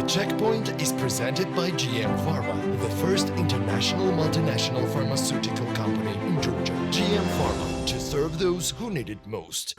The checkpoint is presented by GM Pharma, the first international multinational pharmaceutical company in Georgia. GM Pharma, to serve those who need it most.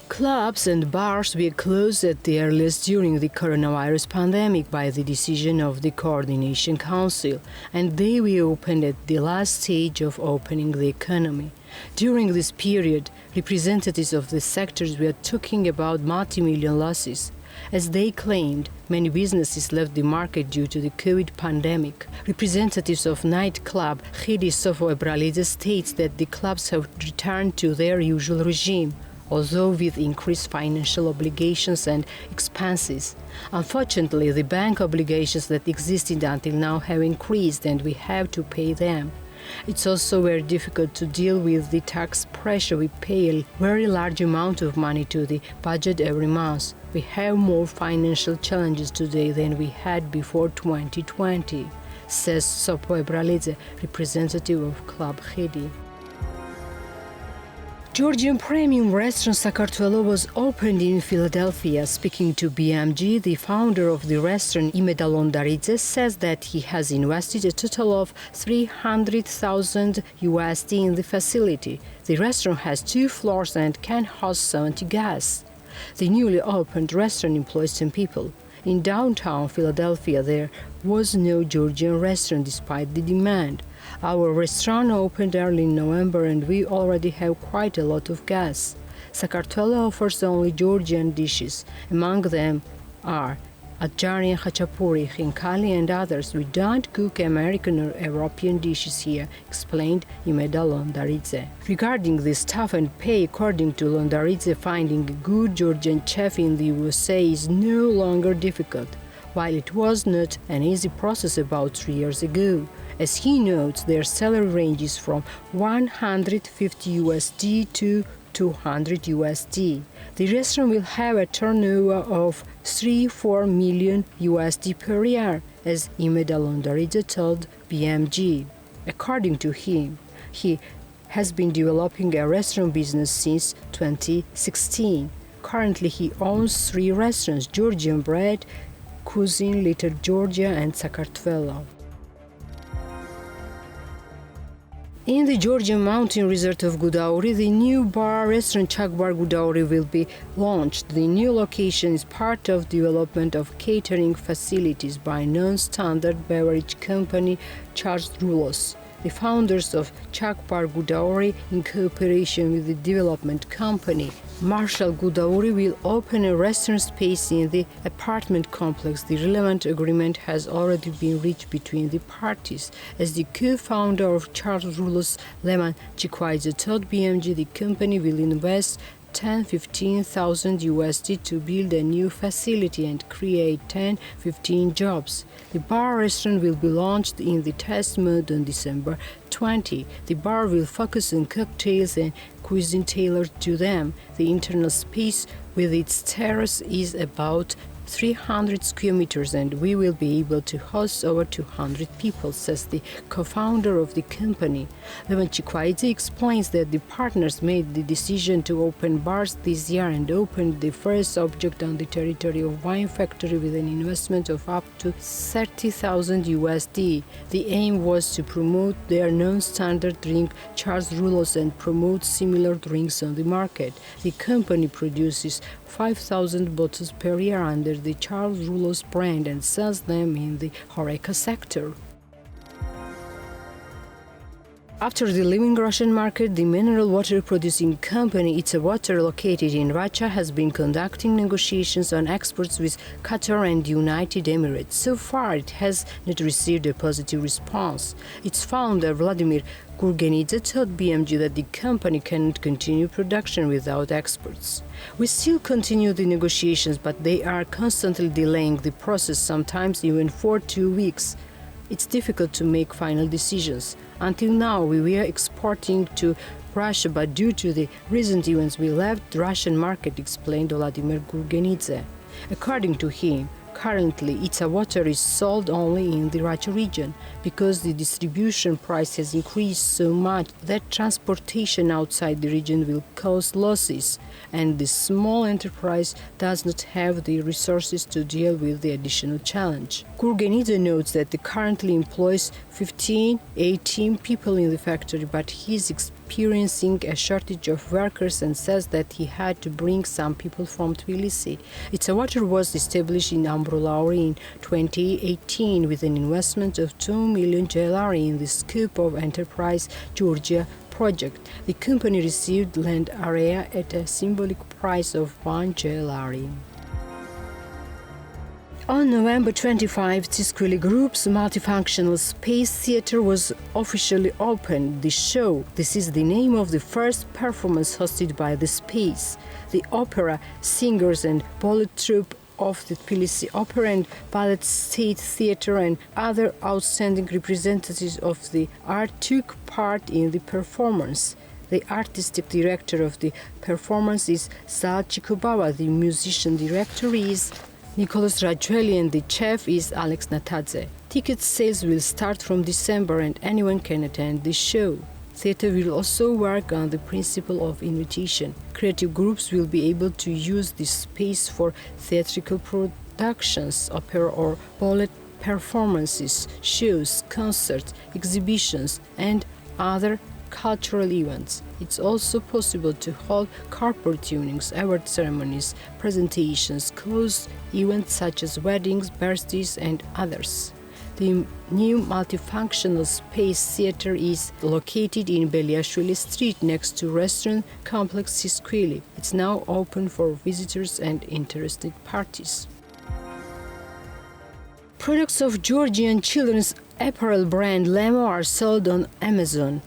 Clubs and bars were closed at the earliest during the coronavirus pandemic by the decision of the Coordination Council, and they were opened at the last stage of opening the economy. During this period, representatives of the sectors were talking about multi-million losses. As they claimed, many businesses left the market due to the COVID pandemic. Representatives of nightclub KHIDI Sakartvelo states that the clubs have returned to their usual regime, although with increased financial obligations and expenses. Unfortunately, the bank obligations that existed until now have increased and we have to pay them. It's also very difficult to deal with the tax pressure. We pay a very large amount of money to the budget every month. We have more financial challenges today than we had before 2020, says Sakartvelo, representative of Club KHIDI. Georgian premium restaurant Sakartvelo was opened in Philadelphia. Speaking to BMG, the founder of the restaurant, Londaridze, says that he has invested a total of $300,000 in the facility. The restaurant has 2 floors and can host 70 guests. The newly opened restaurant employs 10 people. In downtown Philadelphia, there was no Georgian restaurant despite the demand. Our restaurant opened early in November and we already have quite a lot of guests. Sakartvelo offers only Georgian dishes. Among them are Adjarian Khachapuri, Khinkali and others. We don't cook American or European dishes here, explained Londaridze. Regarding the staff and pay, according to Londaridze, finding a good Georgian chef in the USA is no longer difficult, while it was not an easy process about 3 years ago. As he notes, their salary ranges from $150 to $200. The restaurant will have a turnover of $3-4 million per year, as Londaridze told BMG. According to him, he has been developing a restaurant business since 2016. Currently, he owns 3 restaurants: Georgian Bread, Cuisine, Little Georgia, and Sakartvelo. In the Georgian mountain resort of Gudauri, the new bar restaurant Chak Bar Gudauri will be launched. The new location is part of development of catering facilities by non-standard beverage company Tsiskvili. The founders of Chak Bar Gudauri, in cooperation with the development company Marshall Gudauri, will open a restaurant space in the apartment complex. The relevant agreement has already been reached between the parties. As the co-founder of Tsiskvili, Tsiskvili told BMG, the company will invest $10,000–$15,000 to build a new facility and create 10–15 jobs. The bar restaurant will be launched in the test mode on December 20. The bar will focus on cocktails and cuisine tailored to them. The internal space with its terrace is about 300 square meters and we will be able to host over 200 people, says the co-founder of the company. Tsiskvili explains that the partners made the decision to open bars this year and opened the first object on the territory of wine factory with an investment of up to $30,000. The aim was to promote their non-standard drink Tsiskvili and promote similar drinks on the market. The company produces 5,000 bottles per year under the Tsiskvili brand and sells them in the HoReCa sector. After the leaving Russian market, the mineral water producing company Itsa, located in Russia, has been conducting negotiations on exports with Qatar and United Emirates. So far, it has not received a positive response. Its founder, Vladimir Gurgenidze, told BMG that the company cannot continue production without exports. We still continue the negotiations, but they are constantly delaying the process, sometimes even for 2 weeks. It's difficult to make final decisions. Until now, we were exporting to Russia, but due to the recent events, we left the Russian market, explained Vladimir Gurgenidze. According to him, currently Itsa water is sold only in the Russia region because the distribution price has increased so much that transportation outside the region will cause losses. and the small enterprise does not have the resources to deal with the additional challenge. KHIDI notes that he currently employs 18 people in the factory, but he is experiencing a shortage of workers and says that he had to bring some people from Tbilisi. Itsa was established in Gudauri in 2018 with an investment of 2 million GLR in the scope of Enterprise Georgia project. The company received land area at a symbolic price of 1 GLR. On November 25, Tsiskvili Group's multifunctional space theater was officially opened. The show, this is the name of the first performance hosted by the space. The opera, singers and ballet troupe of the Tbilisi Opera and Ballet State Theatre and other outstanding representatives of the art took part in the performance. The artistic director of the performance is Zalchikobava, the musician director is Nicholas Rajueli, and the chef is Alex Natadze. Ticket sales will start from December and anyone can attend the show. Theatre will also work on the principle of invitation. Creative groups will be able to use this space for theatrical productions, opera or ballet performances, shows, concerts, exhibitions, and other cultural events. It's also possible to hold corporate tunings, award ceremonies, presentations, closed events such as weddings, birthdays, and others. The new multifunctional space theater is located in Beliashvili Street next to restaurant complex Tsiskvili. It's now open for visitors and interested parties. Products of Georgian children's apparel brand Lemo are sold on Amazon.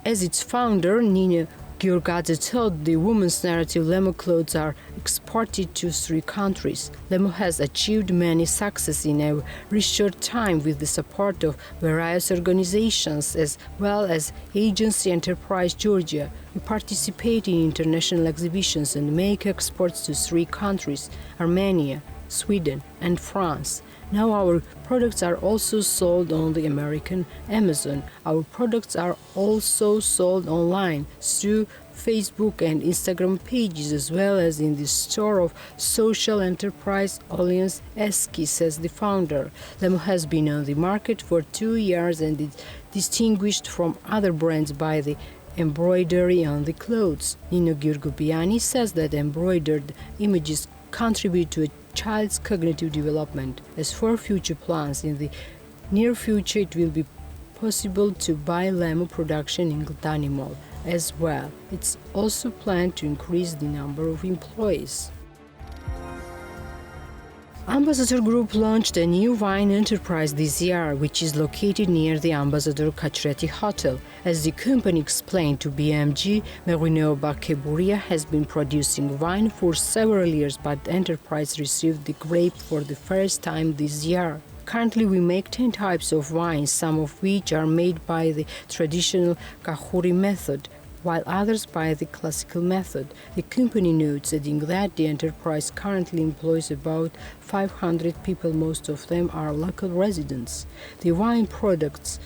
As its founder, Nina Gyurgadze told the women's narrative, Lemo clothes are exported to 3 countries. Lemo has achieved many success in a very short time with the support of various organizations as well as Agency Enterprise Georgia. We participate in international exhibitions and make exports to 3 countries, Armenia, Sweden, and France. Now our products are also sold on the American Amazon. Our products are also sold online through Facebook and Instagram pages as well as in the store of Social Enterprise Alliance ESKI, says the founder. Lemo has been on the market for 2 years and is distinguished from other brands by the embroidery on the clothes. Nino Gyurgubiani says that embroidered images contribute to a child's cognitive development. As for future plans, in the near future it will be possible to buy Lemo production in Gudani Mall as well. It's also planned to increase the number of employees. Ambassador Group launched a new wine enterprise this year, which is located near the Ambassador Kakheti Hotel. As the company explained to BMG, Merino Bakeburia has been producing wine for several years, but the enterprise received the grape for the first time this year. Currently, we make 10 types of wines, some of which are made by the traditional Gori method, while others by the classical method. The company notes, adding that the enterprise currently employs about 500 people, most of them are local residents. The wine products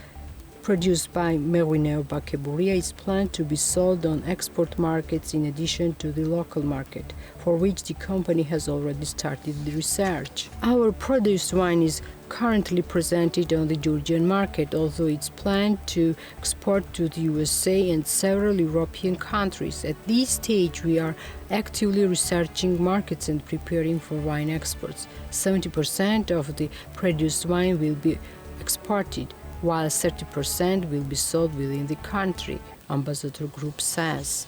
produced by Merino Bakeburia is planned to be sold on export markets in addition to the local market, for which the company has already started the research. Our produced wine is currently presented on the Georgian market, although it's planned to export to the USA and several European countries. At this stage, we are actively researching markets and preparing for wine exports. 70% of the produced wine will be exported, while 30% will be sold within the country, Ambassador Group says.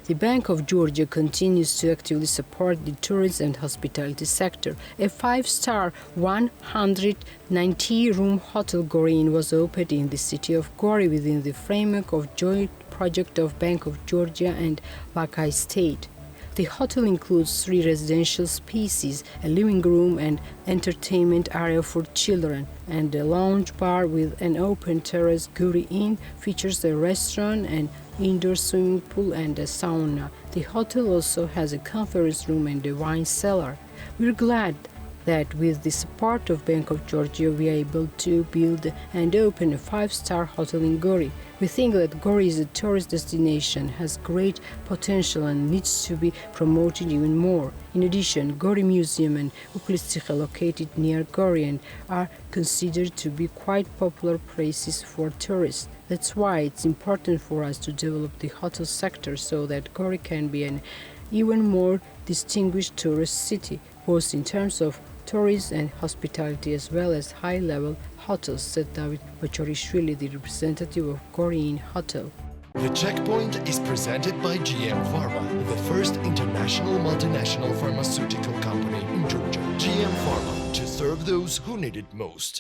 The Bank of Georgia continues to actively support the tourism and hospitality sector. A 5-star 190-room hotel Gori was opened in the city of Gori within the framework of joint project of Bank of Georgia and Vakai State. The hotel includes 3 residential spaces, a living room and entertainment area for children, and a lounge bar with an open terrace. Gori Inn features a restaurant, an indoor swimming pool and a sauna. The hotel also has a conference room and a wine cellar. We're glad that with the support of Bank of Georgia, we are able to build and open a 5-star hotel in Gori. We think that Gori is a tourist destination, has great potential and needs to be promoted even more. In addition, Gori Museum and Tsiskvili are located near Gori and are considered to be quite popular places for tourists. That's why it's important for us to develop the hotel sector so that Gori can be an even more distinguished tourist city, both in terms of tourism and hospitality as well as high-level hotels, said David Bachorishvili, the representative of Gori Hotel. The Checkpoint is presented by GM Pharma, the first international multinational pharmaceutical company in Georgia. GM Pharma, to serve those who need it most.